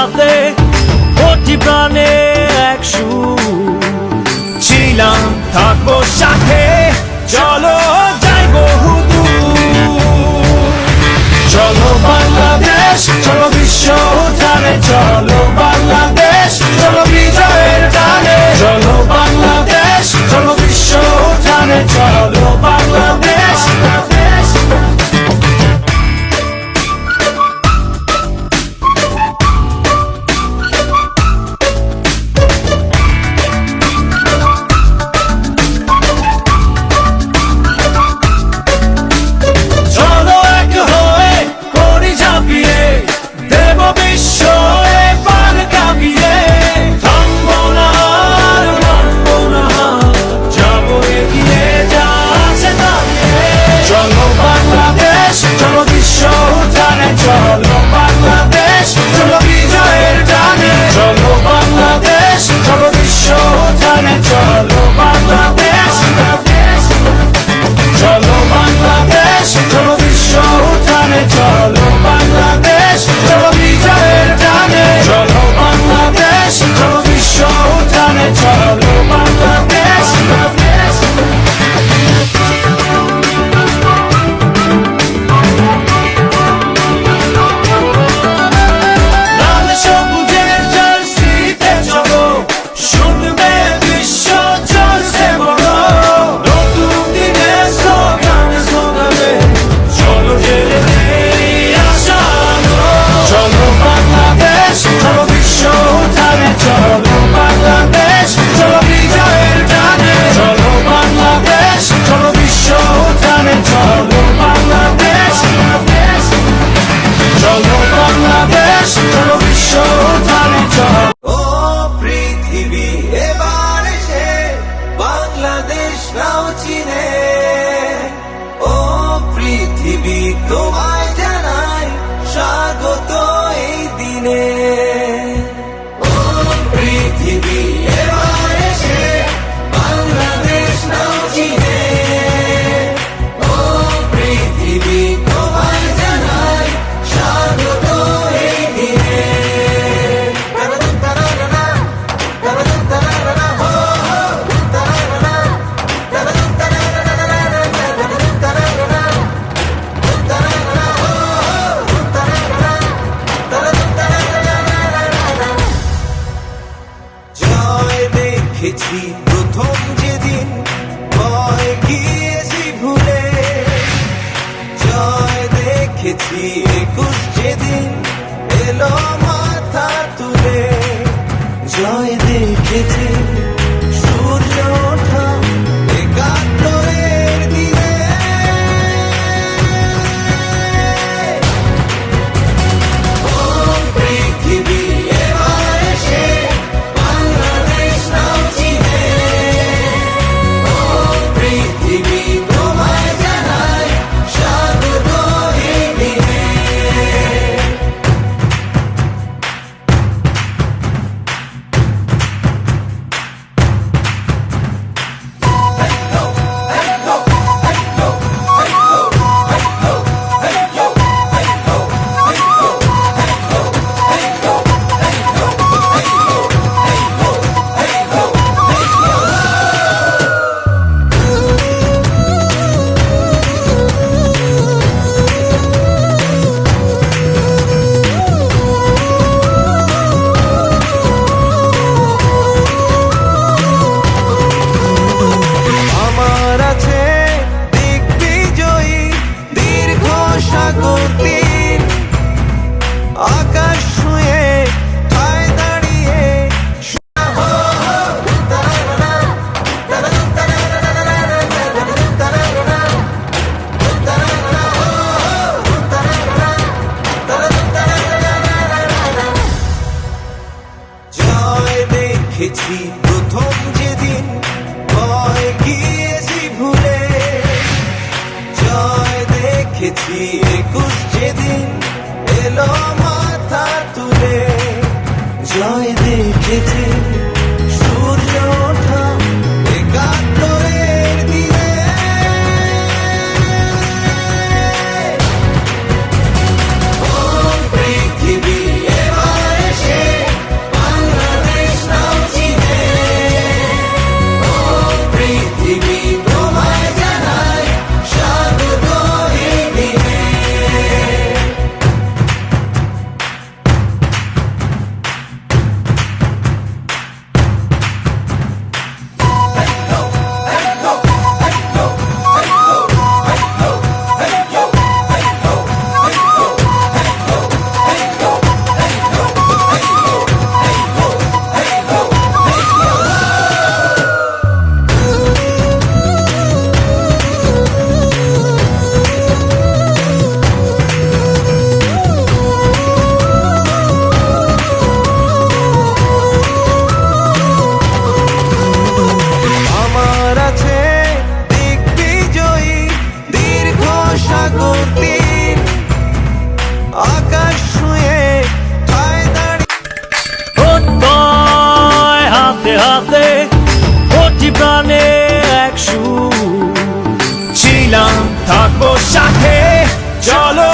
সাথে কোটি প্রাণে এক সুর ছিলাম থাকবো সাথে চলো যাই বহুদূর চলো বাংলাদেশ চলো বিশ্ব জানে চলো বাংলাদেশ চলো বিজয়ের টানে চলো বাংলাদেশ চলো বিশ্ব জানে চলো বাংলাদেশ চলো বাংলাদেশ চলো বিজয়ের টানে চলো বাংলাদেশ চলো বিশ্ব জানে চলো বাংলাদেশ চলো বাংলাদেশ চলো বিশ্ব জানে চলো বাংলাদেশ চলো বিজয়ের টানে চলো বাংলাদেশ চলো বিশ্ব জানে চলো বাংলাদেশ চলো বাংলাদেশ চলো বিজয়ের টানে চলো বাংলাদেশ চলো বিশ্ব জানে চলো বাংলাদেশ চলো বাংলাদেশ চলো বিশ্ব জানে চলো ও পৃথিবী এবার এসে বাংলাদেশ নাও চিনে ও পৃথিবী তোমায় জানাই স্বাগত এই দিনে পৃথিবী এবার এসে বাংলাদেশ নাও চিনে ও পৃথিবী তোমায় জানাই স্বাগত এই দিনে জয় দেখেছি প্রথম যেদিন ভয় গিয়েছি ভুলে জয় দেখেছি 21 যেদিন এলো মাথা তুলে জয় দেখেছি সূর্য ওঠা 71 দিনে ও পৃথিবী এবার এসে বাংলাদেশ নাও চিনে ও পৃথিবী তোমায় জানাই স্বাগত এই দিনে হাতে প্রতি প্রাণে এক সুর ছিলাম থাকবো সাথে চলো